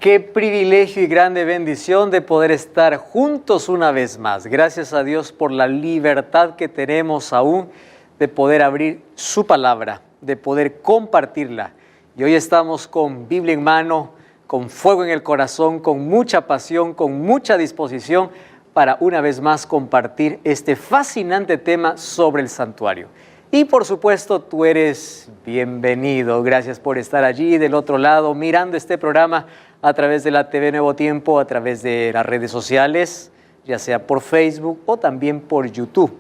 Qué privilegio y grande bendición de poder estar juntos una vez más. Gracias a Dios por la libertad que tenemos aún de poder abrir su palabra, de poder compartirla. Y hoy estamos con Biblia en mano, con fuego en el corazón, con mucha pasión, con mucha disposición para una vez más compartir este fascinante tema sobre el santuario. Y por supuesto, tú eres bienvenido. Gracias por estar allí del otro lado mirando este programa a través de la TV Nuevo Tiempo, a través de las redes sociales, ya sea por Facebook o también por YouTube.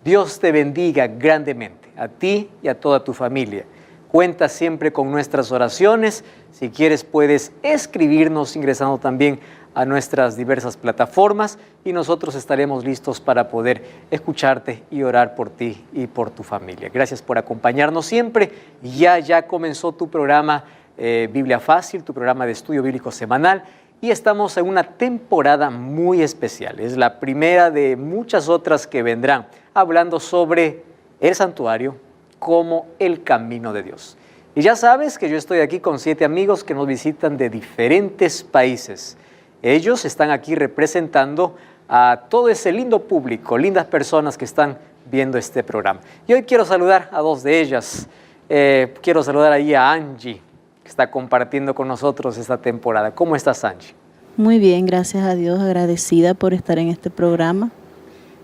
Dios te bendiga grandemente, a ti y a toda tu familia. Cuenta siempre con nuestras oraciones. Si quieres puedes escribirnos ingresando también a nuestras diversas plataformas y nosotros estaremos listos para poder escucharte y orar por ti y por tu familia. Gracias por acompañarnos siempre. Ya comenzó tu programa Biblia Fácil, tu programa de estudio bíblico semanal, y estamos en una temporada muy especial. Es la primera de muchas otras que vendrán, hablando sobre el santuario como el camino de Dios. Y ya sabes que yo estoy aquí con 7 amigos que nos visitan de diferentes países. Ellos están aquí representando a todo ese lindo público, lindas personas que están viendo este programa. Y hoy quiero saludar a 2 de ellas. Quiero saludar ahí a Angie, que está compartiendo con nosotros esta temporada. ¿Cómo estás, Angie? Muy bien, gracias a Dios, agradecida por estar en este programa.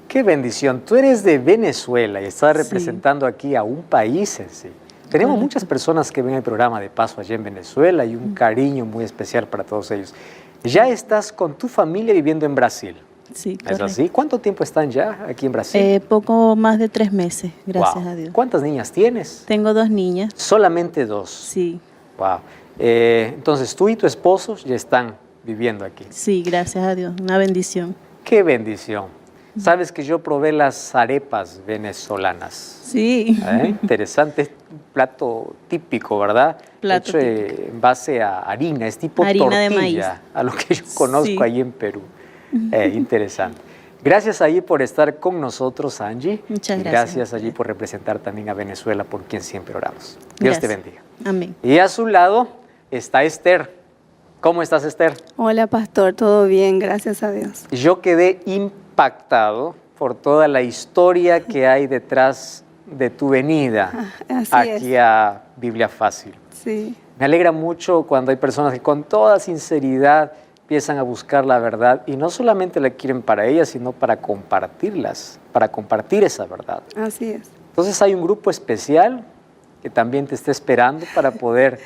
Qué bendición. Tú eres de Venezuela y estás representando aquí a un país en sí. Tenemos muchas personas que ven el programa de paso allá en Venezuela y un cariño muy especial para todos ellos. Ya estás con tu familia viviendo en Brasil. Sí, ¿Es correcto. así? ¿Cuánto tiempo están ya aquí en Brasil? Poco más de 3 meses, gracias a Dios. ¿Cuántas niñas tienes? Tengo 2 niñas. Solamente 2. Sí. Wow. Entonces tú y tu esposo ya están viviendo aquí. Sí, gracias a Dios, una bendición. Qué bendición. Sabes que yo probé las arepas venezolanas. Sí. Interesante, plato típico, ¿verdad? Plato hecho típico. En base a harina, es tipo Harina tortilla, de maíz. a lo que yo conozco Sí. ahí en Perú. Interesante. Gracias allí por estar con nosotros, Angie. Muchas y gracias. gracias allí por representar también a Venezuela, por quien siempre oramos. Dios Gracias. te bendiga. Amén. Y a su lado está Esther. ¿Cómo estás, Esther? Hola, pastor, todo bien, gracias a Dios. Yo quedé impactado por toda la historia que hay detrás de tu venida Así aquí es. a Biblia Fácil. Sí, Me alegra mucho cuando hay personas que con toda sinceridad empiezan a buscar la verdad y no solamente la quieren para ellas, sino para compartirlas, para compartir esa verdad. así es. Entonces hay un grupo especial que también te está esperando para poder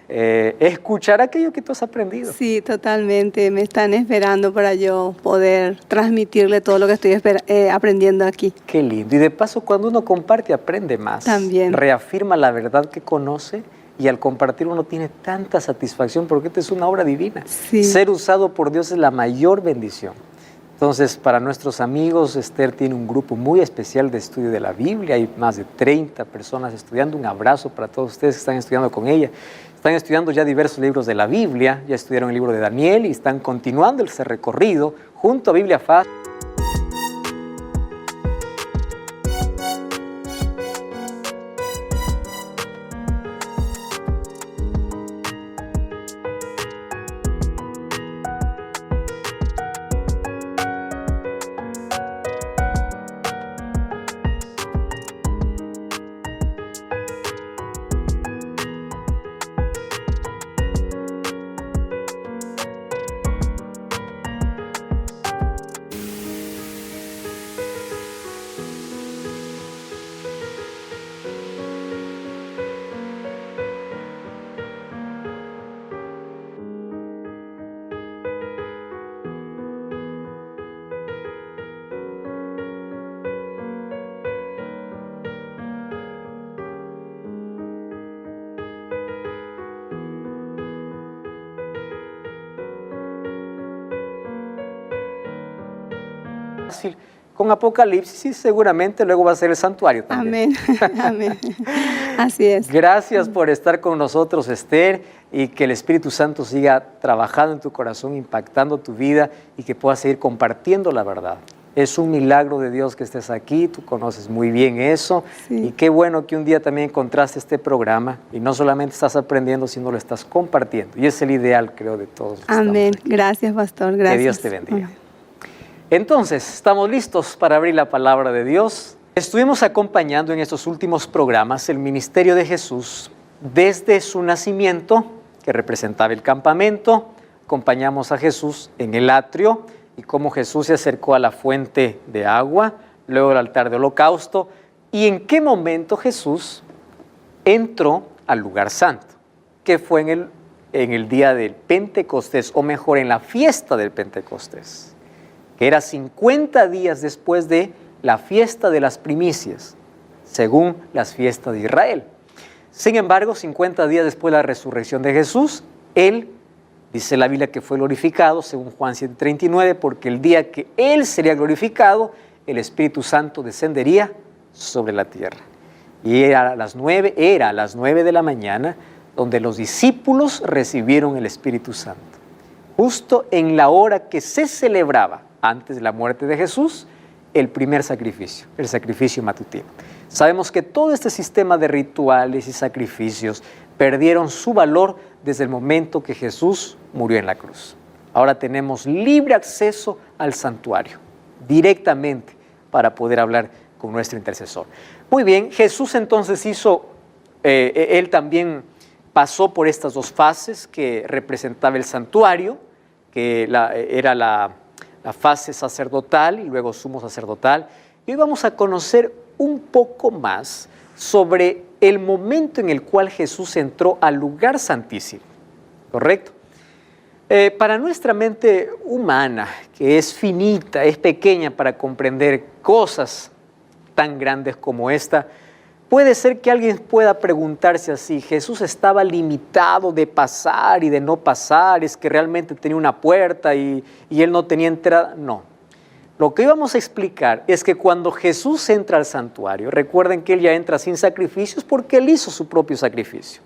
escuchar aquello que tú has aprendido. Sí, totalmente. Me están esperando para yo poder transmitirle todo lo que estoy aprendiendo aquí. Qué lindo. Y de paso, cuando uno comparte, aprende más. También. Reafirma la verdad que conoce y al compartir uno tiene tanta satisfacción porque esta es una obra divina. Sí. Ser usado por Dios es la mayor bendición. Entonces, para nuestros amigos, Esther tiene un grupo muy especial de estudio de la Biblia. Hay más de 30 personas estudiando. Un abrazo para todos ustedes que están estudiando con ella. Están estudiando ya diversos libros de la Biblia. Ya estudiaron el libro de Daniel y están continuando ese recorrido junto a Biblia Fácil. Con Apocalipsis y seguramente luego va a ser el santuario también. Amén. Amén. Así es. Gracias por estar con nosotros, Esther, y que el Espíritu Santo siga trabajando en tu corazón, impactando tu vida y que puedas seguir compartiendo la verdad. Es un milagro de Dios que estés aquí, tú conoces muy bien eso. Sí. Y qué bueno que un día también encontraste este programa y no solamente estás aprendiendo, sino lo estás compartiendo. Y es el ideal, creo, de todos. Amén. Gracias, pastor. Gracias. Que Dios te bendiga. Amén. Entonces, estamos listos para abrir la palabra de Dios. Estuvimos acompañando en estos últimos programas el ministerio de Jesús desde su nacimiento, que representaba el campamento. Acompañamos a Jesús en el atrio y cómo Jesús se acercó a la fuente de agua, luego al altar de holocausto, y en qué momento Jesús entró al lugar santo, que fue en el día del Pentecostés, o mejor, en la fiesta del Pentecostés, que era 50 días después de la fiesta de las primicias, según las fiestas de Israel. Sin embargo, 50 días después de la resurrección de Jesús, Él, dice la Biblia, que fue glorificado, según Juan 7:39, porque el día que Él sería glorificado, el Espíritu Santo descendería sobre la tierra. Y era a las 9 de la mañana, donde los discípulos recibieron el Espíritu Santo. Justo en la hora que se celebraba, antes de la muerte de Jesús, el primer sacrificio, el sacrificio matutino. Sabemos que todo este sistema de rituales y sacrificios perdieron su valor desde el momento que Jesús murió en la cruz. Ahora tenemos libre acceso al santuario, directamente, para poder hablar con nuestro intercesor. Muy bien, Jesús entonces él también pasó por estas dos fases que representaba el santuario, que era la fase sacerdotal y luego sumo sacerdotal. Y hoy vamos a conocer un poco más sobre el momento en el cual Jesús entró al lugar santísimo, ¿correcto? Para nuestra mente humana, que es finita, es pequeña para comprender cosas tan grandes como esta, puede ser que alguien pueda preguntarse así: ¿Jesús estaba limitado de pasar y de no pasar? ¿Es que realmente tenía una puerta y Él no tenía entrada? No. Lo que íbamos a explicar es que cuando Jesús entra al santuario, recuerden que Él ya entra sin sacrificios porque Él hizo su propio sacrificio.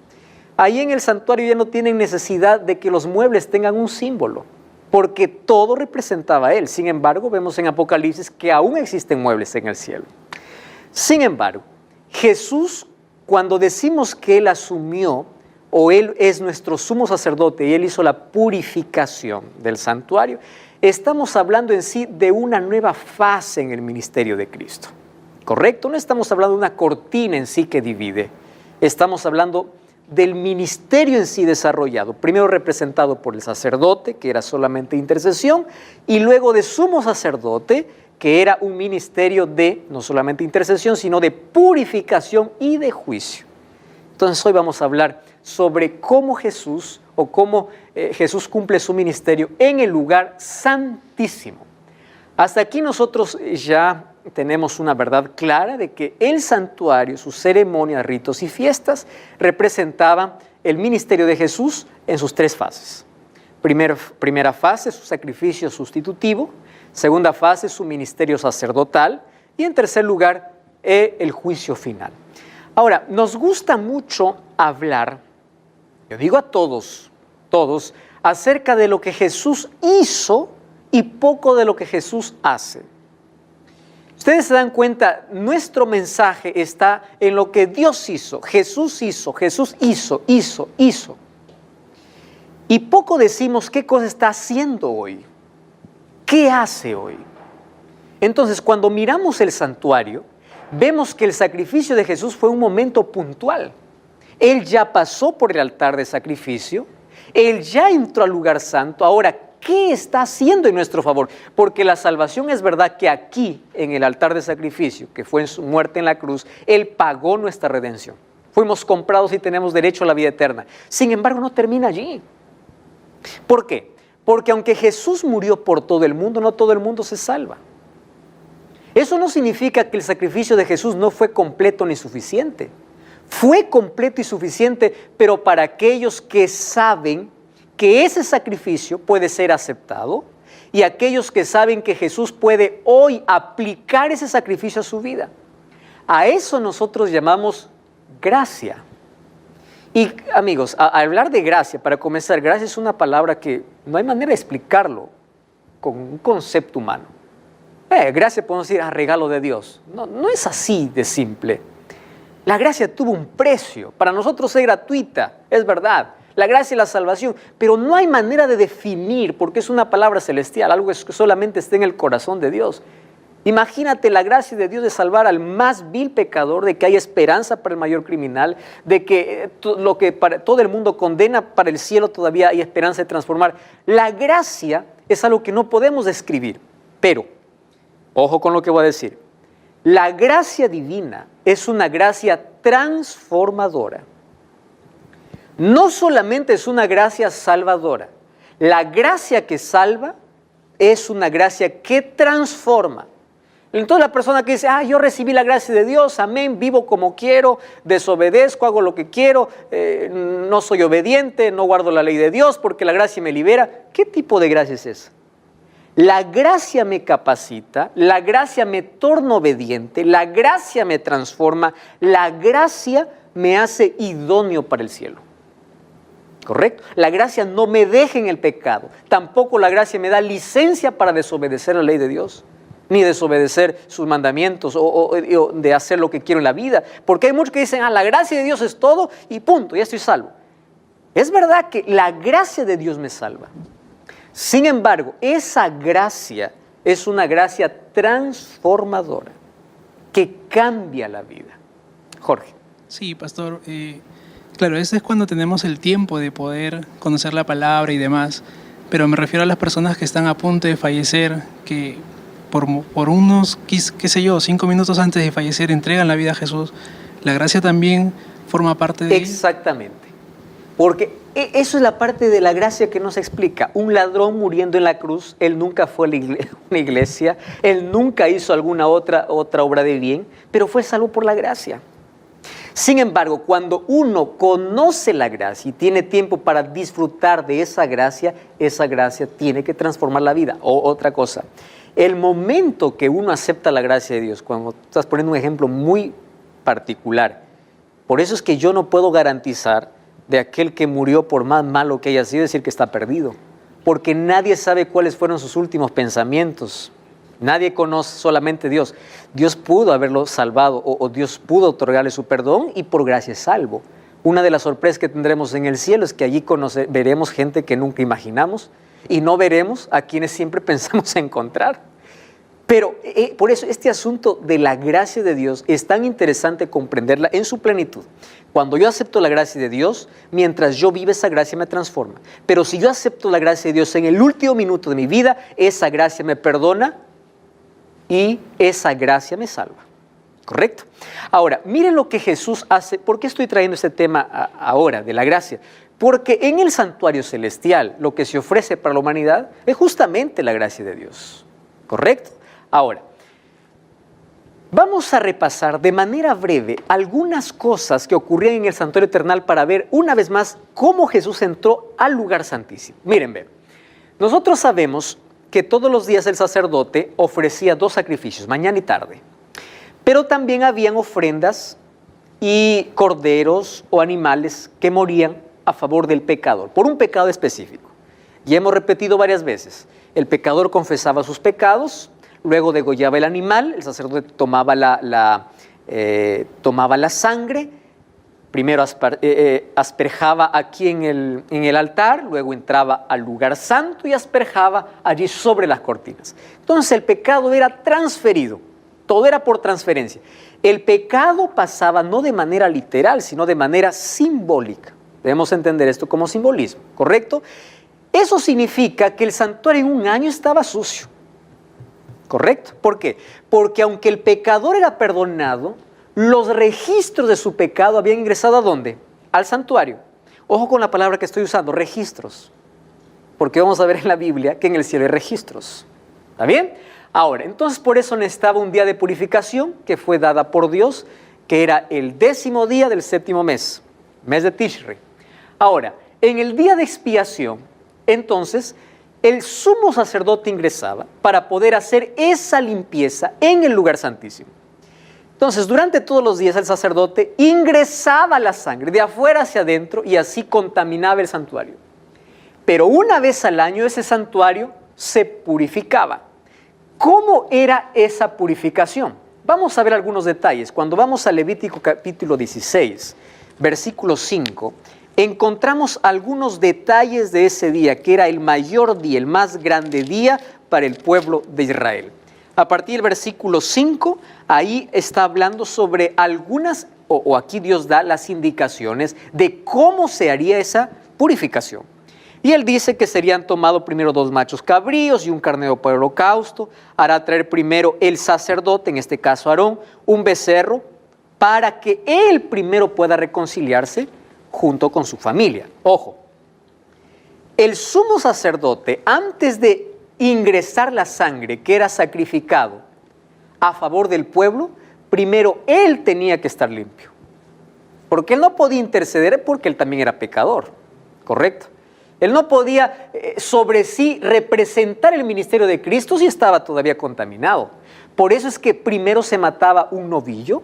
Ahí en el santuario ya no tienen necesidad de que los muebles tengan un símbolo, porque todo representaba a Él. Sin embargo, vemos en Apocalipsis que aún existen muebles en el cielo. Sin embargo, Jesús, cuando decimos que Él asumió, o Él es nuestro sumo sacerdote y Él hizo la purificación del santuario, estamos hablando en sí de una nueva fase en el ministerio de Cristo, ¿correcto? No estamos hablando de una cortina en sí que divide, estamos hablando del ministerio en sí desarrollado, primero representado por el sacerdote, que era solamente intercesión, y luego de sumo sacerdote, que era un ministerio de no solamente intercesión, sino de purificación y de juicio. Entonces hoy vamos a hablar sobre cómo Jesús Jesús cumple su ministerio en el lugar santísimo. Hasta aquí nosotros ya tenemos una verdad clara de que el santuario, sus ceremonias, ritos y fiestas representaban el ministerio de Jesús en sus tres fases. Primera fase, su sacrificio sustitutivo. Segunda fase, su ministerio sacerdotal. Y en tercer lugar, el juicio final. Ahora, nos gusta mucho hablar, yo digo a todos, acerca de lo que Jesús hizo y poco de lo que Jesús hace. Ustedes se dan cuenta, nuestro mensaje está en lo que Dios hizo, Jesús hizo. Y poco decimos qué cosa está haciendo hoy, qué hace hoy. Entonces, cuando miramos el santuario, vemos que el sacrificio de Jesús fue un momento puntual. Él ya pasó por el altar de sacrificio, Él ya entró al lugar santo. Ahora, ¿qué está haciendo en nuestro favor? Porque la salvación es verdad que aquí, en el altar de sacrificio, que fue en su muerte en la cruz, Él pagó nuestra redención. Fuimos comprados y tenemos derecho a la vida eterna. Sin embargo, no termina allí. ¿Por qué? Porque aunque Jesús murió por todo el mundo, no todo el mundo se salva. Eso no significa que el sacrificio de Jesús no fue completo ni suficiente. Fue completo y suficiente, pero para aquellos que saben que ese sacrificio puede ser aceptado y aquellos que saben que Jesús puede hoy aplicar ese sacrificio a su vida. A eso nosotros llamamos gracia. Y amigos, a hablar de gracia, para comenzar, gracia es una palabra que no hay manera de explicarlo con un concepto humano. Gracia podemos decir a regalo de Dios. No, no es así de simple. La gracia tuvo un precio. Para nosotros es gratuita, es verdad. La gracia y la salvación. Pero no hay manera de definir porque es una palabra celestial, algo que solamente está en el corazón de Dios. Imagínate la gracia de Dios de salvar al más vil pecador, de que hay esperanza para el mayor criminal, de que lo que para todo el mundo condena, para el cielo todavía hay esperanza de transformar. La gracia es algo que no podemos describir, pero, ojo con lo que voy a decir, la gracia divina es una gracia transformadora. No solamente es una gracia salvadora, la gracia que salva es una gracia que transforma. Entonces la persona que dice, yo recibí la gracia de Dios, amén, vivo como quiero, desobedezco, hago lo que quiero, no soy obediente, no guardo la ley de Dios porque la gracia me libera. ¿Qué tipo de gracia es esa? La gracia me capacita, la gracia me torna obediente, la gracia me transforma, la gracia me hace idóneo para el cielo. ¿Correcto? La gracia no me deja en el pecado, tampoco la gracia me da licencia para desobedecer la ley de Dios, ni desobedecer sus mandamientos o de hacer lo que quiero en la vida. Porque hay muchos que dicen, la gracia de Dios es todo y punto, ya estoy salvo. Es verdad que la gracia de Dios me salva. Sin embargo, esa gracia es una gracia transformadora que cambia la vida. Jorge. Sí, pastor. Claro, eso es cuando tenemos el tiempo de poder conocer la palabra y demás. Pero me refiero a las personas que están a punto de fallecer, que por unos, qué sé yo, 5 minutos antes de fallecer entregan la vida a Jesús. La gracia también forma parte de... Exactamente. Porque eso es la parte de la gracia que no se explica. Un ladrón muriendo en la cruz, él nunca fue a una iglesia, él nunca hizo alguna otra obra de bien, pero fue salvo por la gracia. Sin embargo, cuando uno conoce la gracia y tiene tiempo para disfrutar de esa gracia tiene que transformar la vida. O otra cosa, el momento que uno acepta la gracia de Dios, cuando estás poniendo un ejemplo muy particular, por eso es que yo no puedo garantizar de aquel que murió, por más malo que haya sido, decir que está perdido, porque nadie sabe cuáles fueron sus últimos pensamientos. Nadie conoce, solamente Dios. Dios pudo haberlo salvado o Dios pudo otorgarle su perdón y por gracia es salvo. Una de las sorpresas que tendremos en el cielo es que allí veremos gente que nunca imaginamos y no veremos a quienes siempre pensamos encontrar. Pero por eso este asunto de la gracia de Dios es tan interesante comprenderla en su plenitud. Cuando yo acepto la gracia de Dios, mientras yo vivo esa gracia me transforma. Pero si yo acepto la gracia de Dios en el último minuto de mi vida, esa gracia me perdona y esa gracia me salva. ¿Correcto? Ahora, miren lo que Jesús hace. ¿Por qué estoy trayendo este tema ahora de la gracia? Porque en el santuario celestial lo que se ofrece para la humanidad es justamente la gracia de Dios. ¿Correcto? Ahora, vamos a repasar de manera breve algunas cosas que ocurrían en el santuario eternal para ver una vez más cómo Jesús entró al lugar santísimo. Miren, vean, nosotros sabemos que todos los días el sacerdote ofrecía 2 sacrificios, mañana y tarde. Pero también habían ofrendas y corderos o animales que morían a favor del pecador, por un pecado específico. Y hemos repetido varias veces, el pecador confesaba sus pecados, luego degollaba el animal, el sacerdote tomaba la sangre, primero asperjaba aquí en el altar, luego entraba al lugar santo y asperjaba allí sobre las cortinas. Entonces el pecado era transferido, todo era por transferencia. El pecado pasaba no de manera literal, sino de manera simbólica. Debemos entender esto como simbolismo, ¿correcto? Eso significa que el santuario en un año estaba sucio, ¿correcto? ¿Por qué? Porque aunque el pecador era perdonado, los registros de su pecado habían ingresado ¿a dónde? Al santuario. Ojo con la palabra que estoy usando, registros. Porque vamos a ver en la Biblia que en el cielo hay registros. ¿Está bien? Ahora, entonces por eso necesitaba un día de purificación que fue dada por Dios, que era el 10º día del 7º mes, mes de Tishri. Ahora, en el día de expiación, entonces, el sumo sacerdote ingresaba para poder hacer esa limpieza en el lugar santísimo. Entonces, durante todos los días el sacerdote ingresaba la sangre de afuera hacia adentro y así contaminaba el santuario. Pero una vez al año ese santuario se purificaba. ¿Cómo era esa purificación? Vamos a ver algunos detalles. Cuando vamos a Levítico capítulo 16, versículo 5, encontramos algunos detalles de ese día, que era el mayor día, el más grande día para el pueblo de Israel. A partir del versículo 5, ahí está hablando sobre algunas, o aquí Dios da las indicaciones de cómo se haría esa purificación. Y él dice que serían tomados primero 2 machos cabríos y un carnero para el holocausto. Hará traer primero el sacerdote, en este caso Aarón, un becerro, para que él primero pueda reconciliarse junto con su familia. Ojo, el sumo sacerdote, antes de ingresar la sangre que era sacrificado a favor del pueblo, primero él tenía que estar limpio. Porque él no podía interceder porque él también era pecador, ¿correcto? Él no podía sobre sí representar el ministerio de Cristo si estaba todavía contaminado. Por eso es que primero se mataba un novillo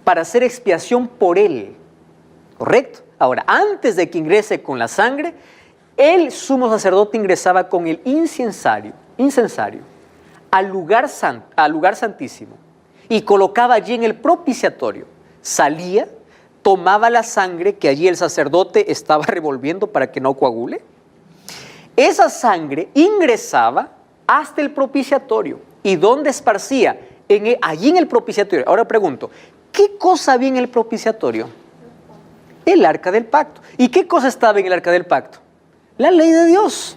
para hacer expiación por él, ¿correcto? Ahora, antes de que ingrese con la sangre, el sumo sacerdote ingresaba con el incensario al lugar santísimo y colocaba allí en el propiciatorio. Salía, tomaba la sangre que allí el sacerdote estaba revolviendo para que no coagule. Esa sangre ingresaba hasta el propiciatorio. ¿Y dónde esparcía? Allí en el propiciatorio. Ahora pregunto, ¿qué cosa había en el propiciatorio? El arca del pacto. ¿Y qué cosa estaba en el arca del pacto? La ley de Dios.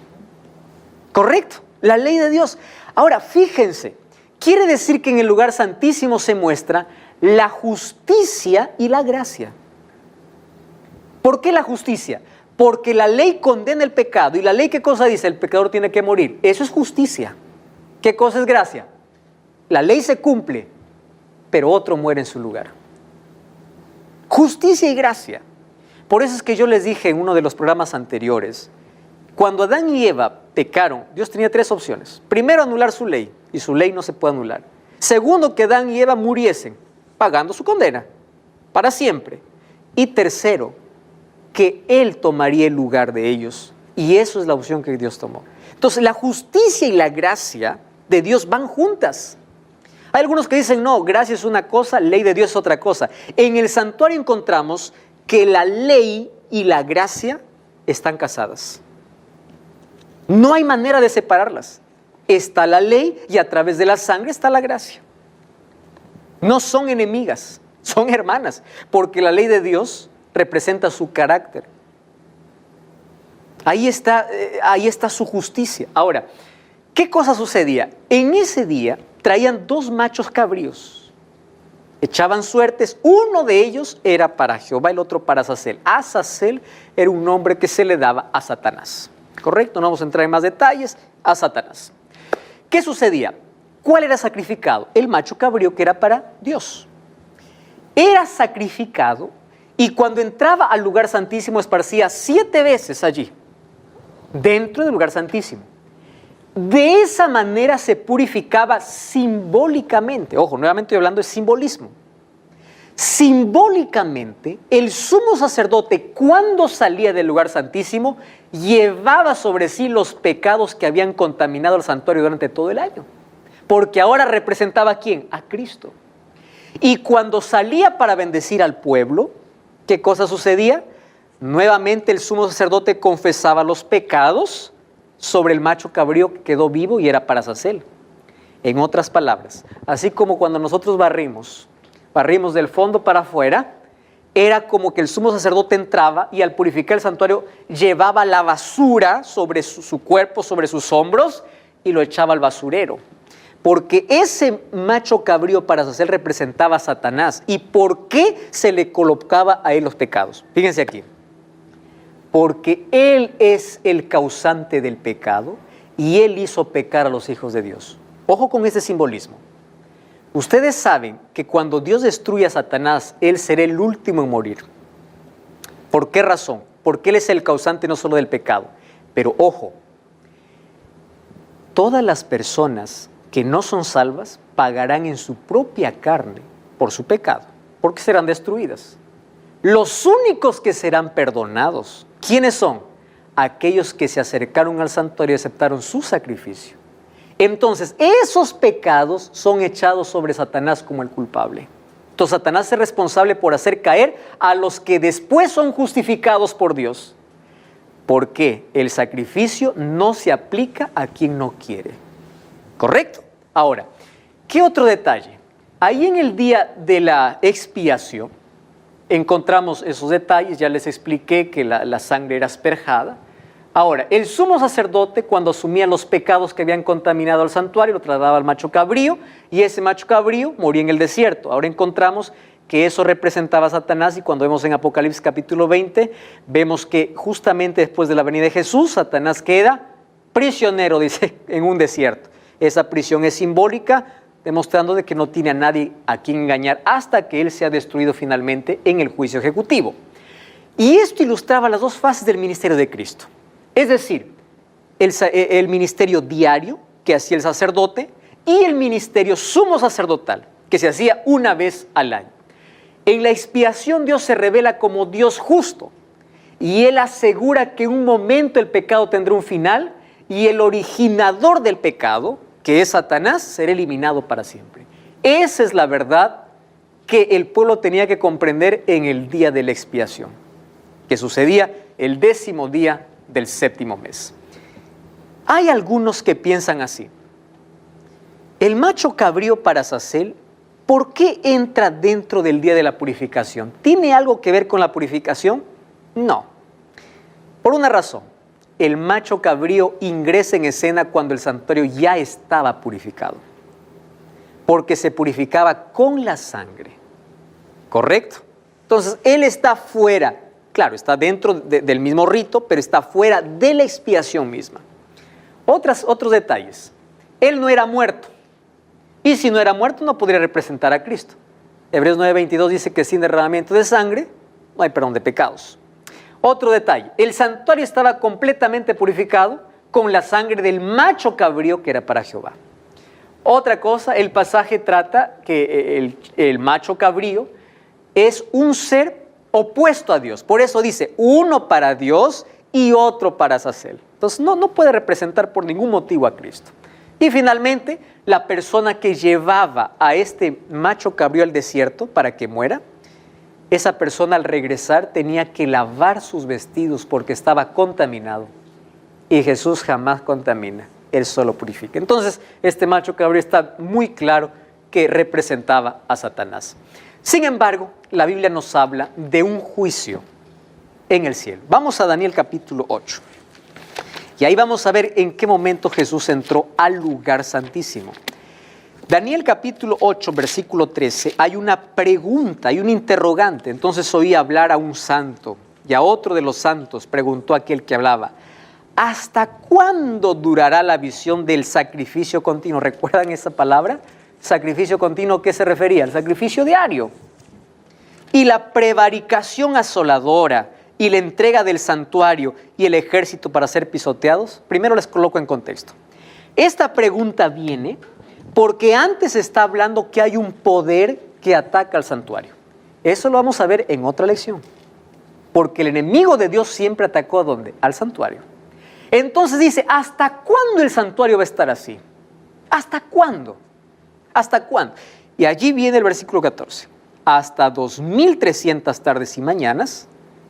¿Correcto? La ley de Dios. Ahora, fíjense, quiere decir que en el lugar santísimo se muestra la justicia y la gracia. ¿Por qué la justicia? Porque la ley condena el pecado. ¿Y la ley qué cosa dice? El pecador tiene que morir. Eso es justicia. ¿Qué cosa es gracia? La ley se cumple, pero otro muere en su lugar. Justicia y gracia. Por eso es que yo les dije en uno de los programas anteriores, cuando Adán y Eva pecaron, Dios tenía 3 opciones. Primero, anular su ley, y su ley no se puede anular. Segundo, que Adán y Eva muriesen, pagando su condena, para siempre. Y tercero, que Él tomaría el lugar de ellos. Y eso es la opción que Dios tomó. Entonces, la justicia y la gracia de Dios van juntas. Hay algunos que dicen, no, gracia es una cosa, ley de Dios es otra cosa. En el santuario encontramos que la ley y la gracia están casadas. No hay manera de separarlas. Está la ley y a través de la sangre está la gracia. No son enemigas, son hermanas, porque la ley de Dios representa su carácter. Ahí está su justicia. Ahora, ¿qué cosa sucedía? En ese día traían 2 machos cabríos. Echaban suertes, uno de ellos era para Jehová, el otro para Azazel. Azazel era un nombre que se le daba a Satanás. ¿Correcto? No vamos a entrar en más detalles. A Satanás. ¿Qué sucedía? ¿Cuál era sacrificado? El macho cabrío que era para Dios. Era sacrificado y cuando entraba al lugar santísimo esparcía 7 veces allí, dentro del lugar santísimo. De esa manera se purificaba simbólicamente. Ojo, nuevamente estoy hablando de simbolismo. Simbólicamente, el sumo sacerdote, cuando salía del lugar santísimo, llevaba sobre sí los pecados que habían contaminado el santuario durante todo el año. Porque ahora representaba ¿a quién? A Cristo. Y cuando salía para bendecir al pueblo, ¿qué cosa sucedía? Nuevamente el sumo sacerdote confesaba los pecados sobre el macho cabrío que quedó vivo y era para Azazel. En otras palabras, así como cuando nosotros barrimos del fondo para afuera, era como que el sumo sacerdote entraba y al purificar el santuario llevaba la basura sobre su cuerpo, sobre sus hombros y lo echaba al basurero. Porque ese macho cabrío para Azazel representaba a Satanás. ¿Y por qué se le colocaba a él los pecados? Fíjense aquí. Porque él es el causante del pecado y él hizo pecar a los hijos de Dios. Ojo con ese simbolismo. Ustedes saben que cuando Dios destruye a Satanás, él será el último en morir. ¿Por qué razón? Porque él es el causante no solo del pecado. Pero ojo, todas las personas que no son salvas pagarán en su propia carne por su pecado, porque serán destruidas. Los únicos que serán perdonados, ¿quiénes son? Aquellos que se acercaron al santuario y aceptaron su sacrificio. Entonces, esos pecados son echados sobre Satanás como el culpable. Entonces, Satanás es responsable por hacer caer a los que después son justificados por Dios. Porque el sacrificio no se aplica a quien no quiere. ¿Correcto? Ahora, ¿qué otro detalle? Ahí en el día de la expiación encontramos esos detalles. Ya les expliqué que la sangre era asperjada. Ahora, el sumo sacerdote, cuando asumía los pecados que habían contaminado al santuario, lo trasladaba al macho cabrío, y ese macho cabrío moría en el desierto. Ahora encontramos que eso representaba a Satanás, y cuando vemos en Apocalipsis capítulo 20, vemos que justamente después de la venida de Jesús, Satanás queda prisionero, dice, en un desierto. Esa prisión es simbólica, demostrando de que no tiene a nadie a quien engañar hasta que él sea destruido finalmente en el juicio ejecutivo. Y esto ilustraba las dos fases del ministerio de Cristo. Es decir, el ministerio diario que hacía el sacerdote y el ministerio sumo sacerdotal que se hacía una vez al año. En la expiación Dios se revela como Dios justo y Él asegura que en un momento el pecado tendrá un final y el originador del pecado, que es Satanás, será eliminado para siempre. Esa es la verdad que el pueblo tenía que comprender en el día de la expiación, que sucedía el 10º día del 7º mes. Hay algunos que piensan así: el macho cabrío para Azazel, ¿por qué entra dentro del día de la purificación? ¿Tiene algo que ver con la purificación? No. Por una razón: el macho cabrío ingresa en escena cuando el santuario ya estaba purificado, porque se purificaba con la sangre. ¿Correcto? Entonces, él está fuera. Claro, está dentro del mismo rito, pero está fuera de la expiación misma. Otros detalles. Él no era muerto. Y si no era muerto, no podría representar a Cristo. Hebreos 9:22 dice que sin derramamiento de sangre no hay perdón de pecados. Otro detalle. El santuario estaba completamente purificado con la sangre del macho cabrío que era para Jehová. Otra cosa, el pasaje trata que el macho cabrío es un ser opuesto a Dios. Por eso dice, uno para Dios y otro para Azazel. Entonces no puede representar por ningún motivo a Cristo. Y finalmente, la persona que llevaba a este macho cabrío al desierto para que muera, esa persona al regresar tenía que lavar sus vestidos porque estaba contaminado. Y Jesús jamás contamina, Él solo purifica. Entonces, este macho cabrío está muy claro que representaba a Satanás. Sin embargo, la Biblia nos habla de un juicio en el cielo. Vamos a Daniel capítulo 8. Y ahí vamos a ver en qué momento Jesús entró al lugar santísimo. Daniel capítulo 8, versículo 13, hay una pregunta, hay un interrogante. Entonces oí hablar a un santo y a otro de los santos preguntó aquel que hablaba: ¿hasta cuándo durará la visión del sacrificio continuo? ¿Recuerdan esa palabra? Sacrificio continuo, ¿qué se refería? Al sacrificio diario. Y la prevaricación asoladora y la entrega del santuario y el ejército para ser pisoteados. Primero les coloco en contexto. Esta pregunta viene porque antes está hablando que hay un poder que ataca al santuario. Eso lo vamos a ver en otra lección. Porque el enemigo de Dios siempre atacó ¿a dónde? Al santuario. Entonces dice, ¿hasta cuándo el santuario va a estar así? ¿Hasta cuándo? ¿Hasta cuándo? Y allí viene el versículo 14. Hasta 2300 tardes y mañanas,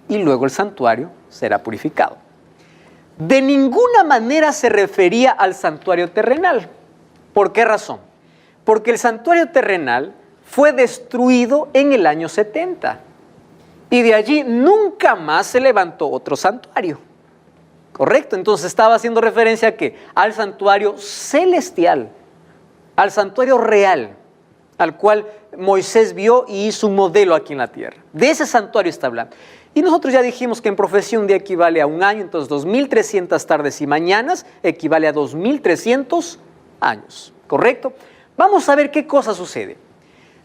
y luego el santuario será purificado. De ninguna manera se refería al santuario terrenal. ¿Por qué razón? Porque el santuario terrenal fue destruido en el año 70. Y de allí nunca más se levantó otro santuario. ¿Correcto? Entonces estaba haciendo referencia a ¿qué? Al santuario celestial, al santuario real, al cual Moisés vio y hizo un modelo aquí en la tierra. De ese santuario está hablando. Y nosotros ya dijimos que en profecía un día equivale a un año, entonces 2300 tardes y mañanas equivale a 2300 años, ¿correcto? Vamos a ver qué cosa sucede.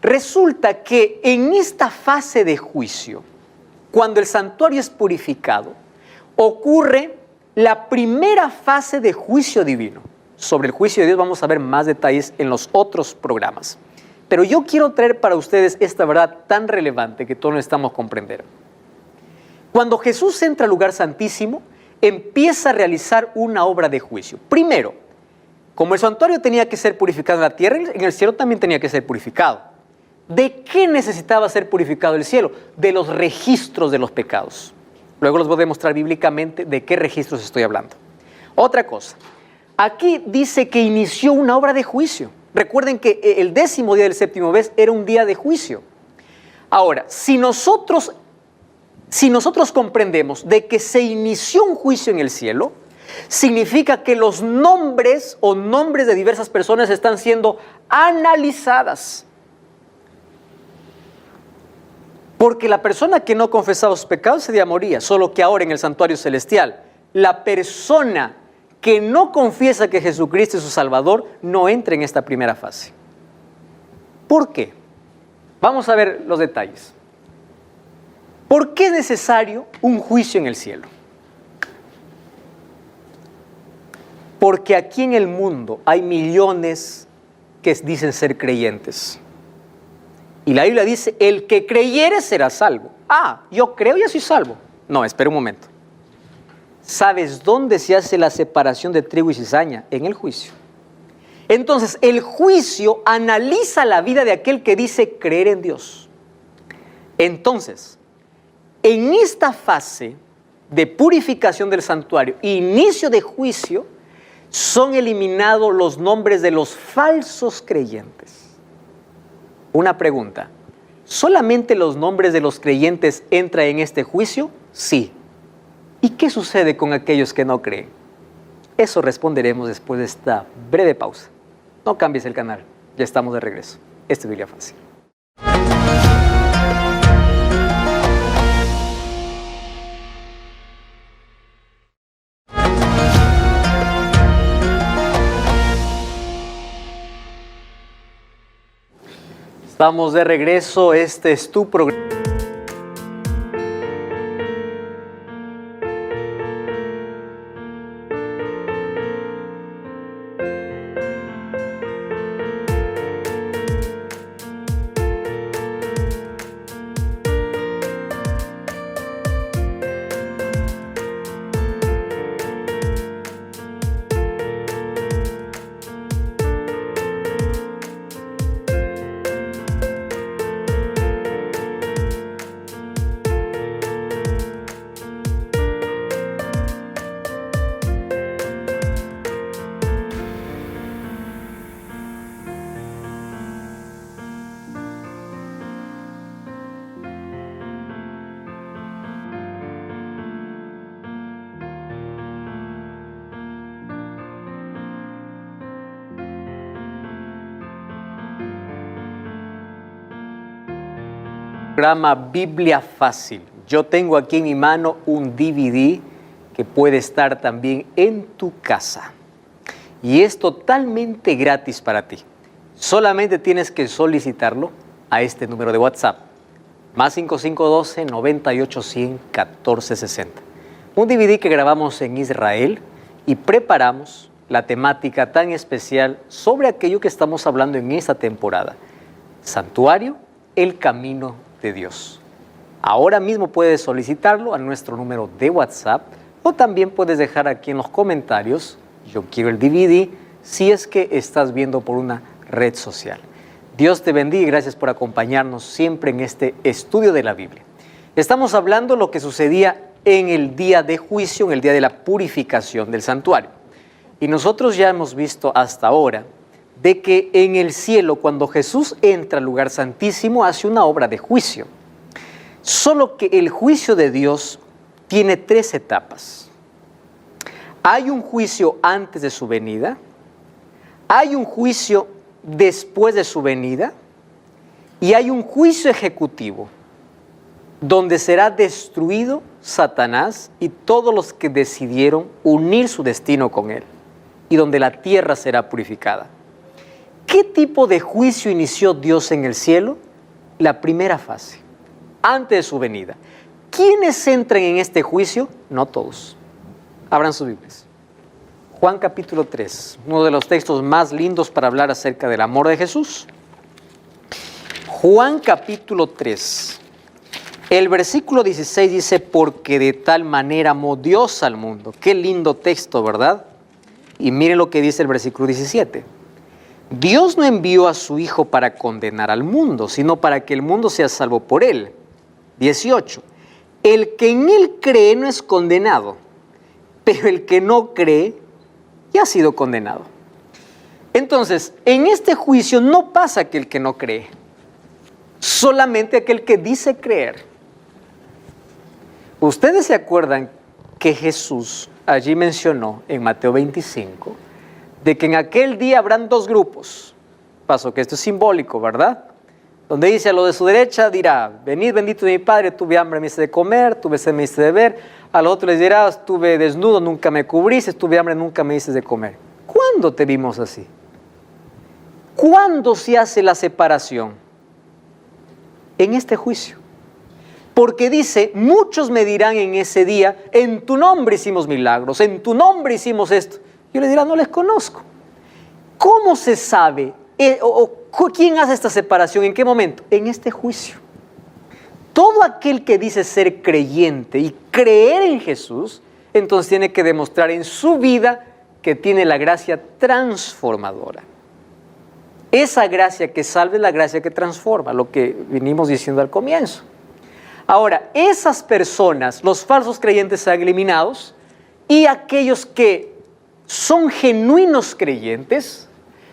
Resulta que en esta fase de juicio, cuando el santuario es purificado, ocurre la primera fase de juicio divino. Sobre el juicio de Dios vamos a ver más detalles en los otros programas. Pero yo quiero traer para ustedes esta verdad tan relevante que todos necesitamos comprender. Cuando Jesús entra al lugar santísimo, empieza a realizar una obra de juicio. Primero, Como el santuario tenía que ser purificado en la tierra, en el cielo también tenía que ser purificado. ¿De qué necesitaba ser purificado el cielo? De los registros de los pecados. Luego les voy a demostrar bíblicamente de qué registros estoy hablando. Otra cosa, aquí dice que inició una obra de juicio. Recuerden que el 10º día del 7º mes era un día de juicio. Ahora, si nosotros comprendemos de que se inició un juicio en el cielo, significa que los nombres o nombres de diversas personas están siendo analizadas. Porque la persona que no confesaba sus pecados ese día moría, solo que ahora en el santuario celestial, la persona que no confiesa que Jesucristo es su Salvador no entra en esta primera fase. ¿Por qué? Vamos a ver los detalles. ¿Por qué es necesario un juicio en el cielo? Porque aquí en el mundo hay millones que dicen ser creyentes. Y la Biblia dice, el que creyere será salvo. Ah, yo creo y ya soy salvo. No, espera un momento. ¿Sabes dónde se hace la separación de trigo y cizaña? En el juicio. Entonces, el juicio analiza la vida de aquel que dice creer en Dios. Entonces, en esta fase de purificación del santuario, inicio de juicio, son eliminados los nombres de los falsos creyentes. Una pregunta, ¿solamente los nombres de los creyentes entran en este juicio? Sí. ¿Y qué sucede con aquellos que no creen? Eso responderemos después de esta breve pausa. No cambies el canal, ya estamos de regreso. Esto es Biblia Fácil. Estamos de regreso, este es tu programa. Programa Biblia Fácil. Yo tengo aquí en mi mano un DVD que puede estar también en tu casa. Y es totalmente gratis para ti. Solamente tienes que solicitarlo a este número de WhatsApp. Más 5512 98 100 1460. Un DVD que grabamos en Israel y preparamos la temática tan especial sobre aquello que estamos hablando en esta temporada. Santuario, el camino de Dios. Ahora mismo puedes solicitarlo a nuestro número de WhatsApp o también puedes dejar aquí en los comentarios, yo quiero el DVD, si es que estás viendo por una red social. Dios te bendiga y gracias por acompañarnos siempre en este estudio de la Biblia. Estamos hablando de lo que sucedía en el día de juicio, en el día de la purificación del santuario. Y nosotros ya hemos visto hasta ahora de que en el cielo, cuando Jesús entra al lugar santísimo, hace una obra de juicio. Solo que el juicio de Dios tiene 3 etapas. Hay un juicio antes de su venida, hay un juicio después de su venida y hay un juicio ejecutivo, donde será destruido Satanás y todos los que decidieron unir su destino con él, y donde la tierra será purificada. ¿Qué tipo de juicio inició Dios en el cielo? La primera fase, antes de su venida. ¿Quiénes entran en este juicio? No todos. Abran sus Biblias. Juan capítulo 3, uno de los textos más lindos para hablar acerca del amor de Jesús. Juan capítulo 3, el versículo 16 dice, porque de tal manera amó Dios al mundo. Qué lindo texto, ¿verdad? Y miren lo que dice el versículo 17. Dios no envió a su Hijo para condenar al mundo, sino para que el mundo sea salvo por él. 18. El que en él cree no es condenado, pero el que no cree ya ha sido condenado. Entonces, en este juicio no pasa aquel que no cree, solamente aquel que dice creer. Ustedes se acuerdan que Jesús allí mencionó en Mateo 25 de que en aquel día habrán dos grupos. Paso que esto es simbólico, ¿verdad? Donde dice a lo de su derecha dirá, venid bendito de mi Padre, tuve hambre, me hice de comer, tuve sed, me hice de beber. Al otro les dirá, estuve desnudo, nunca me cubriste, tuve hambre, nunca me hice de comer. ¿Cuándo te vimos así? ¿Cuándo se hace la separación? En este juicio. Porque dice, muchos me dirán en ese día, en tu nombre hicimos milagros, en tu nombre hicimos esto. Yo les diré, no les conozco. ¿Cómo se sabe? ¿Quién hace esta separación? ¿En qué momento? En este juicio. Todo aquel que dice ser creyente y creer en Jesús, entonces tiene que demostrar en su vida que tiene la gracia transformadora. Esa gracia que salva es la gracia que transforma, lo que vinimos diciendo al comienzo. Ahora, esas personas, los falsos creyentes serán eliminados y aquellos que son genuinos creyentes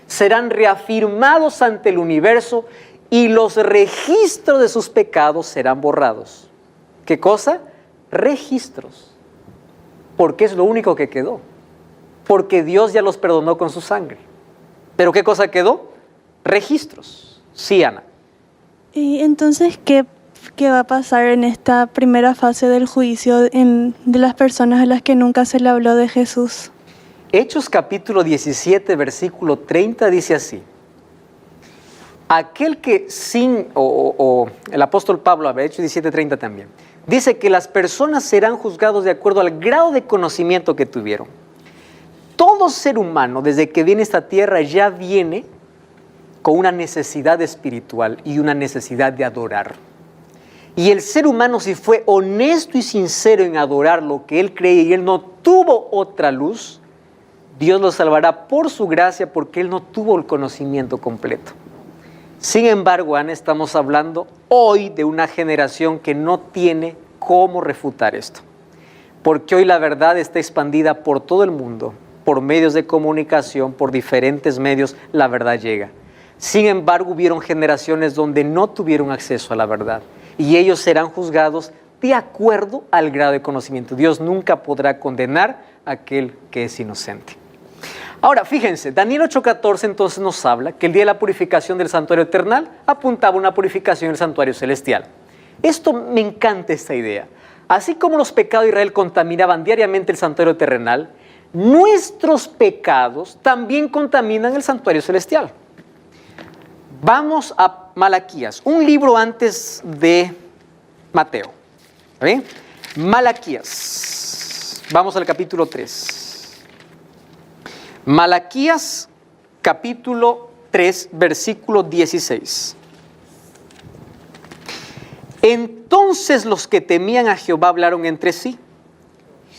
serán reafirmados ante el universo y los registros de sus pecados serán borrados. ¿Qué cosa? Registros. Porque es lo único que quedó. Porque Dios ya los perdonó con su sangre. ¿Pero qué cosa quedó? Registros. Sí, Ana. Y entonces, ¿qué va a pasar en esta primera fase del juicio de las personas a las que nunca se le habló de Jesús? Hechos capítulo 17, versículo 30 dice así. Aquel que el apóstol Pablo, Hechos 17, 30 también, dice que las personas serán juzgados de acuerdo al grado de conocimiento que tuvieron. Todo ser humano, desde que viene a esta tierra, ya viene con una necesidad espiritual y una necesidad de adorar. Y el ser humano, si fue honesto y sincero en adorar lo que él cree y él no tuvo otra luz, Dios lo salvará por su gracia porque él no tuvo el conocimiento completo. Sin embargo, Ana, estamos hablando hoy de una generación que no tiene cómo refutar esto. Porque hoy la verdad está expandida por todo el mundo, por medios de comunicación, por diferentes medios, la verdad llega. Sin embargo, hubieron generaciones donde no tuvieron acceso a la verdad y ellos serán juzgados de acuerdo al grado de conocimiento. Dios nunca podrá condenar a aquel que es inocente. Ahora, fíjense, Daniel 8:14 entonces nos habla que el día de la purificación del santuario eternal apuntaba a una purificación del santuario celestial. Esto me encanta esta idea. Así como los pecados de Israel contaminaban diariamente el santuario terrenal, nuestros pecados también contaminan el santuario celestial. Vamos a Malaquías, un libro antes de Mateo. ¿Bien? Malaquías, vamos al capítulo 3. Malaquías, capítulo 3, versículo 16. Entonces los que temían a Jehová hablaron entre sí.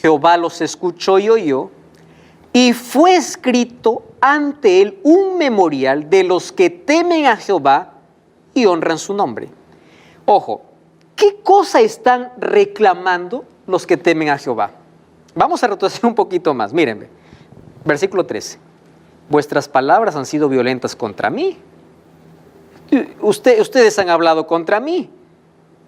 Jehová los escuchó y oyó, y fue escrito ante él un memorial de los que temen a Jehová y honran su nombre. Ojo, ¿qué cosa están reclamando los que temen a Jehová? Vamos a retroceder un poquito más, mírenme. Versículo 13. Vuestras palabras han sido violentas contra mí. Ustedes han hablado contra mí.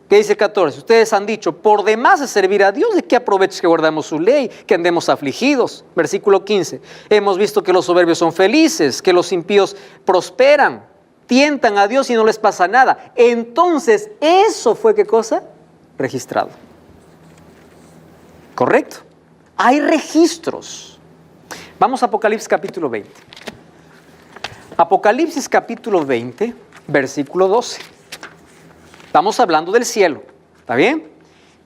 ¿Qué dice el 14? Ustedes han dicho, por demás de servir a Dios, ¿de qué aprovecha que guardamos su ley, que andemos afligidos? Versículo 15. Hemos visto que los soberbios son felices, que los impíos prosperan, tientan a Dios y no les pasa nada. Entonces, eso fue, ¿qué cosa? Registrado. ¿Correcto? Hay registros. Vamos a Apocalipsis capítulo 20. Apocalipsis capítulo 20, versículo 12. Estamos hablando del cielo, ¿está bien?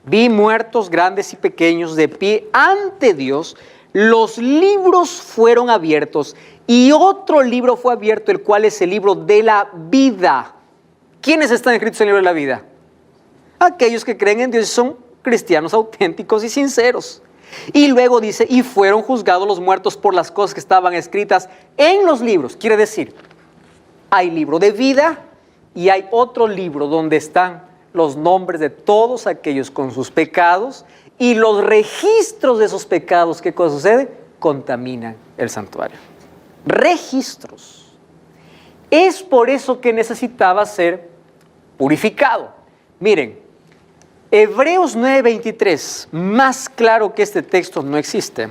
Vi muertos grandes y pequeños de pie ante Dios, los libros fueron abiertos y otro libro fue abierto, el cual es el libro de la vida. ¿Quiénes están escritos en el libro de la vida? Aquellos que creen en Dios y son cristianos auténticos y sinceros. Y luego dice, y fueron juzgados los muertos por las cosas que estaban escritas en los libros. Quiere decir, hay libro de vida y hay otro libro donde están los nombres de todos aquellos con sus pecados y los registros de esos pecados. ¿Qué cosa sucede? Contaminan el santuario. Registros. Es por eso que necesitaba ser purificado. Miren, Hebreos 9:23, más claro que este texto no existe.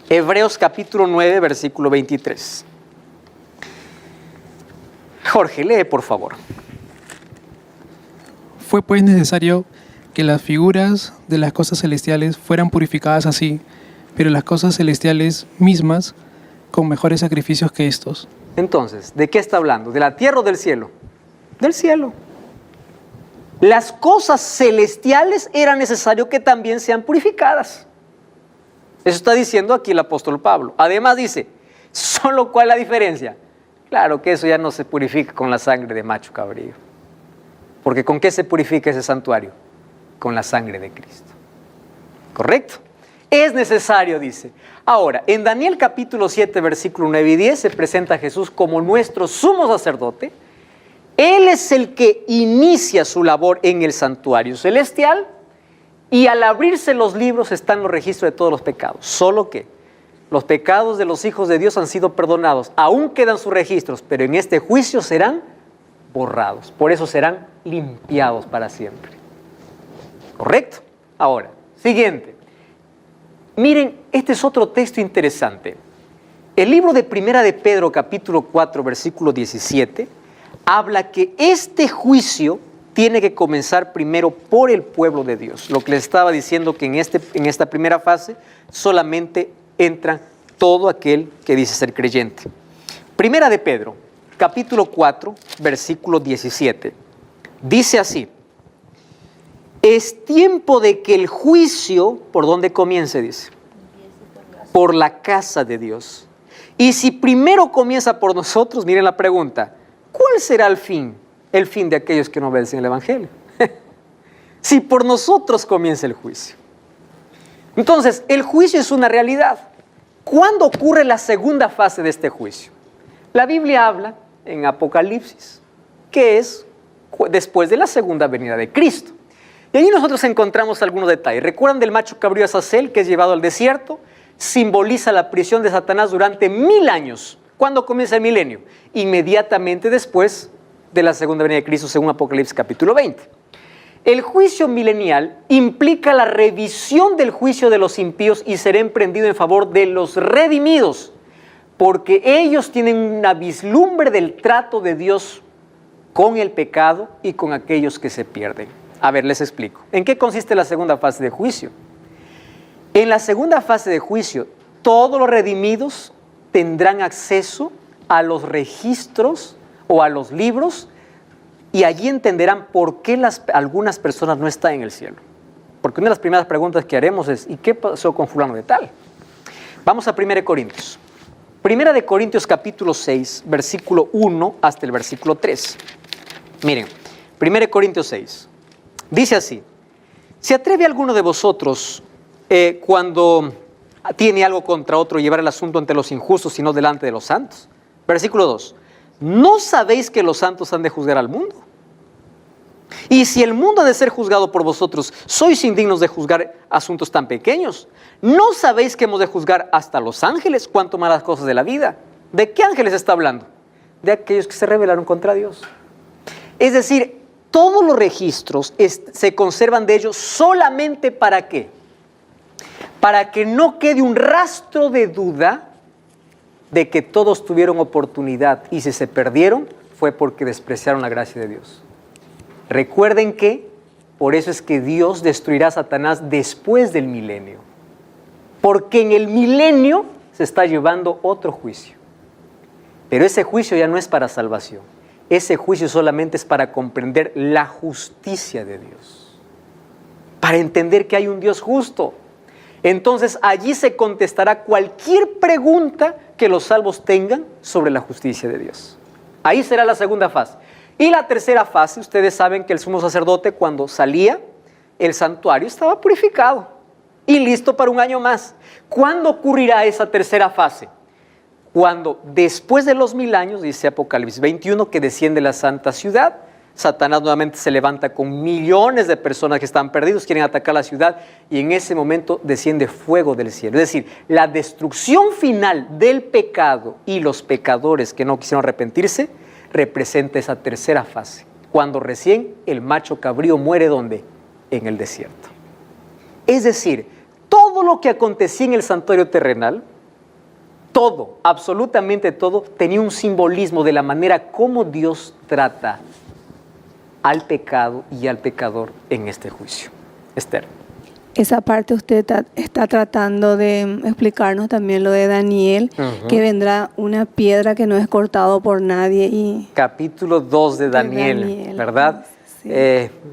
Hebreos capítulo 9, versículo 23. Jorge, lee por favor. Fue pues necesario que las figuras de las cosas celestiales fueran purificadas así, pero las cosas celestiales mismas con mejores sacrificios que estos. Entonces, ¿de qué está hablando? ¿De la tierra o del cielo? Del cielo. Las cosas celestiales era necesario que también sean purificadas. Eso está diciendo aquí el apóstol Pablo. Además dice, ¿solo cuál es la diferencia? Claro que eso ya no se purifica con la sangre de macho cabrío. Porque ¿con qué se purifica ese santuario? Con la sangre de Cristo. ¿Correcto? Es necesario, dice. Ahora, en Daniel capítulo 7, versículo 9 y 10, se presenta a Jesús como nuestro sumo sacerdote. Él es el que inicia su labor en el santuario celestial y al abrirse los libros están los registros de todos los pecados. Solo que los pecados de los hijos de Dios han sido perdonados. Aún quedan sus registros, pero en este juicio serán borrados. Por eso serán limpiados para siempre. ¿Correcto? Ahora, siguiente. Miren, este es otro texto interesante. El libro de Primera de Pedro, capítulo 4, versículo 17, habla que este juicio tiene que comenzar primero por el pueblo de Dios. Lo que les estaba diciendo que en esta primera fase solamente entra todo aquel que dice ser creyente. Primera de Pedro, capítulo 4, versículo 17. Dice así, es tiempo de que el juicio, ¿por dónde comience? Dice, por la casa de Dios. Y si primero comienza por nosotros, miren la pregunta, ¿cuál será el fin de aquellos que no obedecen el Evangelio? Si por nosotros comienza el juicio. Entonces, el juicio es una realidad. ¿Cuándo ocurre la segunda fase de este juicio? La Biblia habla en Apocalipsis, que es después de la segunda venida de Cristo. Y allí nosotros encontramos algunos detalles. ¿Recuerdan del macho cabrío Azazel que es llevado al desierto? Simboliza la prisión de Satanás durante 1000 años. ¿Cuándo comienza el milenio? Inmediatamente después de la segunda venida de Cristo, según Apocalipsis capítulo 20. El juicio milenial implica la revisión del juicio de los impíos y será emprendido en favor de los redimidos, porque ellos tienen una vislumbre del trato de Dios con el pecado y con aquellos que se pierden. A ver, les explico. ¿En qué consiste la segunda fase de juicio? En la segunda fase de juicio, todos los redimidos tendrán acceso a los registros o a los libros y allí entenderán por qué algunas personas no están en el cielo. Porque una de las primeras preguntas que haremos es, ¿y qué pasó con fulano de tal? Vamos a 1 Corintios. 1 de Corintios capítulo 6, versículo 1 hasta el versículo 3. Miren, 1 Corintios 6. Dice así, ¿se atreve alguno de vosotros cuando tiene algo contra otro llevar el asunto ante los injustos, sino delante de los santos? Versículo 2. ¿No sabéis que los santos han de juzgar al mundo? Y si el mundo ha de ser juzgado por vosotros, ¿sois indignos de juzgar asuntos tan pequeños? ¿No sabéis que hemos de juzgar hasta los ángeles, cuanto más las cosas de la vida? ¿De qué ángeles está hablando? De aquellos que se rebelaron contra Dios. Es decir, todos los registros se conservan de ellos solamente ¿para qué? Para que no quede un rastro de duda de que todos tuvieron oportunidad y si se perdieron fue porque despreciaron la gracia de Dios. Recuerden que por eso es que Dios destruirá a Satanás después del milenio, porque en el milenio se está llevando otro juicio, pero ese juicio ya no es para salvación, ese juicio solamente es para comprender la justicia de Dios, para entender que hay un Dios justo. Entonces allí se contestará cualquier pregunta que los salvos tengan sobre la justicia de Dios. Ahí será la segunda fase. Y la tercera fase, ustedes saben que el sumo sacerdote cuando salía, el santuario estaba purificado. y listo para un año más. ¿Cuándo ocurrirá esa tercera fase? Cuando después de los 1000 años, dice Apocalipsis 21, que desciende la santa ciudad, Satanás nuevamente se levanta con millones de personas que están perdidos, quieren atacar la ciudad, y en ese momento desciende fuego del cielo. Es decir, la destrucción final del pecado y los pecadores que no quisieron arrepentirse representa esa tercera fase, cuando recién el macho cabrío muere, ¿dónde? En el desierto. Es decir, todo lo que acontecía en el santuario terrenal, todo, absolutamente todo, tenía un simbolismo de la manera como Dios trata al pecado y al pecador en este juicio. Esther. Esa parte usted está tratando de explicarnos también lo de Daniel, que vendrá una piedra que no es cortado por nadie. Y capítulo 2 de Daniel, ¿verdad? Sí.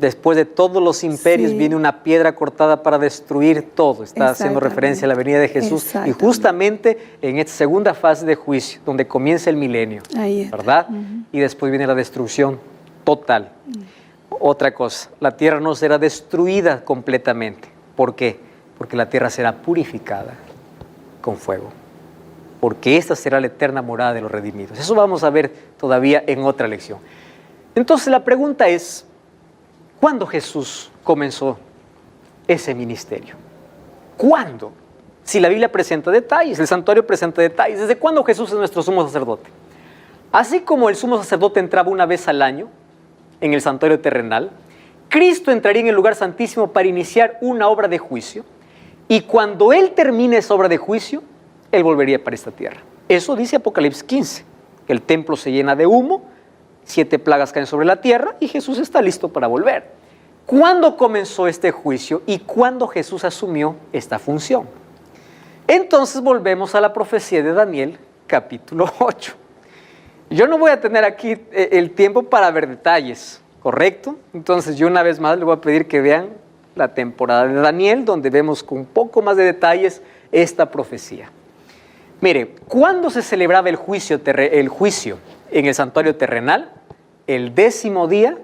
Después de todos los imperios viene una piedra cortada para destruir todo. Está haciendo referencia a la venida de Jesús. Y justamente en esta segunda fase de juicio, donde comienza el milenio, ¿verdad? Y después viene la destrucción total. Otra cosa, la tierra no será destruida completamente. ¿Por qué? Porque la tierra será purificada con fuego. Porque esta será la eterna morada de los redimidos. Eso vamos a ver todavía en otra lección. Entonces la pregunta es, ¿cuándo Jesús comenzó ese ministerio? ¿Cuándo? Si la Biblia presenta detalles, el santuario presenta detalles. ¿Desde cuándo Jesús es nuestro sumo sacerdote? Así como el sumo sacerdote entraba una vez al año en el santuario terrenal, Cristo entraría en el lugar santísimo para iniciar una obra de juicio, y cuando Él termine esa obra de juicio, Él volvería para esta tierra. Eso dice Apocalipsis 15, que el templo se llena de humo, 7 plagas caen sobre la tierra y Jesús está listo para volver. ¿Cuándo comenzó este juicio y cuándo Jesús asumió esta función? Entonces volvemos a la profecía de Daniel, capítulo 8. Yo no voy a tener aquí el tiempo para ver detalles, ¿correcto? Entonces yo una vez más le voy a pedir que vean la temporada de Daniel, donde vemos con un poco más de detalles esta profecía. Mire, ¿cuándo se celebraba el juicio en el santuario terrenal? El 10º día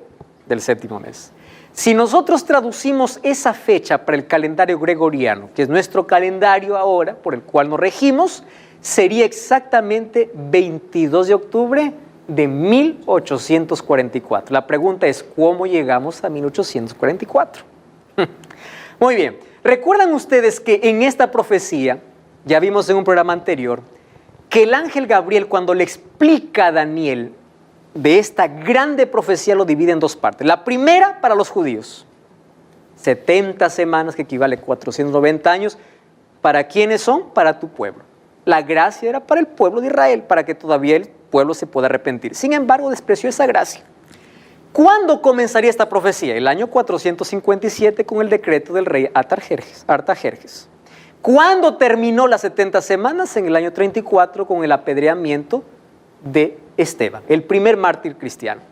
del 7º mes. Si nosotros traducimos esa fecha para el calendario gregoriano, que es nuestro calendario ahora, por el cual nos regimos, sería exactamente 22 de octubre de 1844. La pregunta es, ¿cómo llegamos a 1844? Muy bien. ¿Recuerdan ustedes que en esta profecía, ya vimos en un programa anterior, que el ángel Gabriel, cuando le explica a Daniel de esta grande profecía, lo divide en 2 partes? La primera para los judíos, 70 semanas, que equivale a 490 años. ¿Para quiénes son? Para tu pueblo. La gracia era para el pueblo de Israel, para que todavía el pueblo se pueda arrepentir. Sin embargo, despreció esa gracia. ¿Cuándo comenzaría esta profecía? El año 457, con el decreto del rey Artajerjes. ¿Cuándo terminó las 70 semanas? En el año 34, con el apedreamiento de Esteban, el primer mártir cristiano.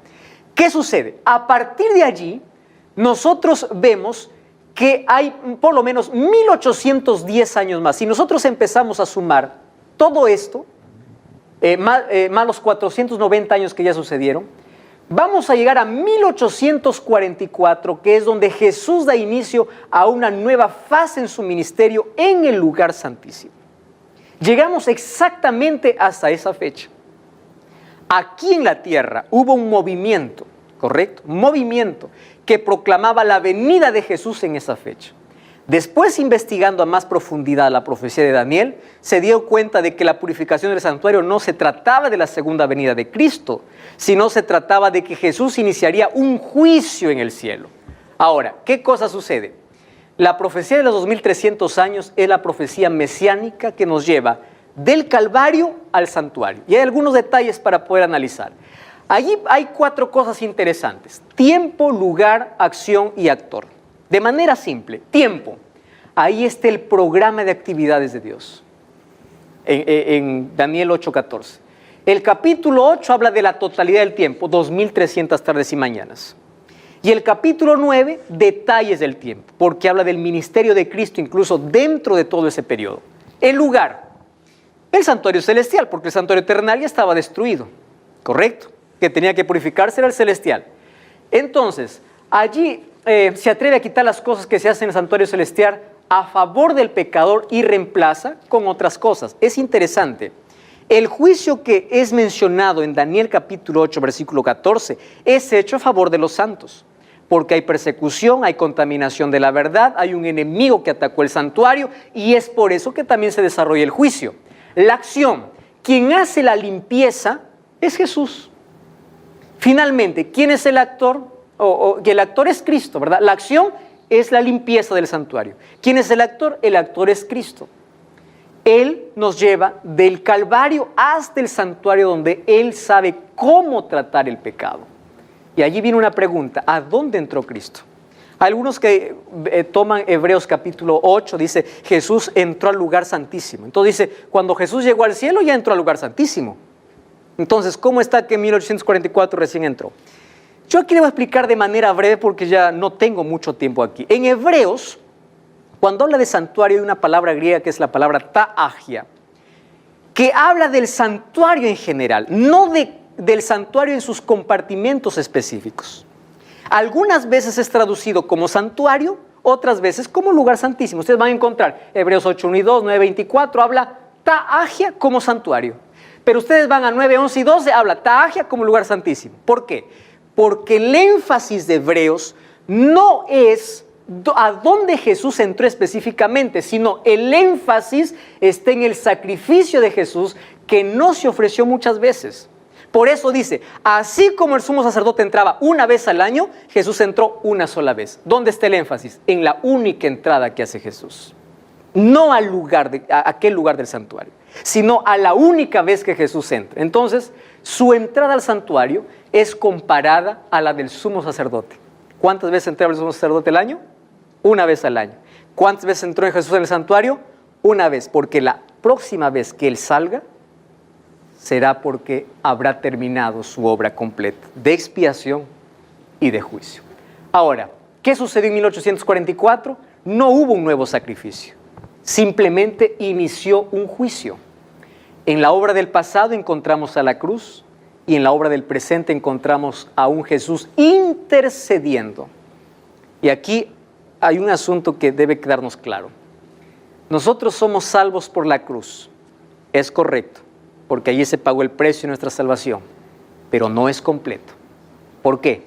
¿Qué sucede? A partir de allí, nosotros vemos que hay por lo menos 1810 años más. Si nosotros empezamos a sumar todo esto, más los 490 años que ya sucedieron, vamos a llegar a 1844, que es donde Jesús da inicio a una nueva fase en su ministerio en el lugar santísimo. Llegamos exactamente hasta esa fecha. Aquí en la tierra hubo un movimiento, ¿correcto? Un movimiento que proclamaba la venida de Jesús en esa fecha. Después, investigando a más profundidad la profecía de Daniel, se dio cuenta de que la purificación del santuario no se trataba de la segunda venida de Cristo, sino se trataba de que Jesús iniciaría un juicio en el cielo. Ahora, ¿qué cosa sucede? La profecía de los 2300 años es la profecía mesiánica que nos lleva del Calvario al santuario. Y hay algunos detalles para poder analizar. Allí hay 4 cosas interesantes: tiempo, lugar, acción y actor. De manera simple, tiempo. Ahí está el programa de actividades de Dios. En Daniel 8:14. El capítulo 8 habla de la totalidad del tiempo, 2300 tardes y mañanas. Y el capítulo 9, detalles del tiempo, porque habla del ministerio de Cristo incluso dentro de todo ese periodo. El lugar, el santuario celestial, porque el santuario terrenal ya estaba destruido, ¿correcto? Que tenía que purificarse era el celestial. Entonces, allí se atreve a quitar las cosas que se hacen en el santuario celestial a favor del pecador y reemplaza con otras cosas. Es interesante. El juicio que es mencionado en Daniel capítulo 8, versículo 14, es hecho a favor de los santos, porque hay persecución, hay contaminación de la verdad, hay un enemigo que atacó el santuario y es por eso que también se desarrolla el juicio. La acción, quien hace la limpieza es Jesús. Finalmente, ¿quién es el actor? El actor es Cristo, ¿verdad? La acción es la limpieza del santuario. ¿Quién es el actor? El actor es Cristo. Él nos lleva del Calvario hasta el santuario donde Él sabe cómo tratar el pecado. Y allí viene una pregunta, ¿a dónde entró Cristo? Algunos que toman Hebreos capítulo 8, dice, Jesús entró al lugar santísimo. Entonces dice, cuando Jesús llegó al cielo ya entró al lugar santísimo. Entonces, ¿cómo está que en 1844 recién entró? Yo aquí le voy a explicar de manera breve porque ya no tengo mucho tiempo aquí. En Hebreos, cuando habla de santuario hay una palabra griega que es la palabra ta'agia, que habla del santuario en general, no del santuario en sus compartimentos específicos. Algunas veces es traducido como santuario, otras veces como lugar santísimo. Ustedes van a encontrar Hebreos 8, 1 y 2, 9, 24, habla ta'agia como santuario. Pero ustedes van a 9, 11 y 12, habla ta'agia como lugar santísimo. ¿Por qué? Porque el énfasis de Hebreos no es a dónde Jesús entró específicamente, sino el énfasis está en el sacrificio de Jesús que no se ofreció muchas veces. Por eso dice, así como el sumo sacerdote entraba una vez al año, Jesús entró una sola vez. ¿Dónde está el énfasis? En la única entrada que hace Jesús. No al lugar, a aquel lugar del santuario, sino a la única vez que Jesús entra. Entonces, su entrada al santuario es comparada a la del sumo sacerdote. ¿Cuántas veces entraba el sumo sacerdote al año? Una vez al año. ¿Cuántas veces entró Jesús en el santuario? Una vez, porque la próxima vez que Él salga será porque habrá terminado su obra completa de expiación y de juicio. Ahora, ¿qué sucedió en 1844? No hubo un nuevo sacrificio, simplemente inició un juicio. En la obra del pasado encontramos a la cruz y en la obra del presente encontramos a un Jesús intercediendo. Y aquí hay un asunto que debe quedarnos claro. Nosotros somos salvos por la cruz, es correcto, porque allí se pagó el precio de nuestra salvación, pero no es completo. ¿Por qué?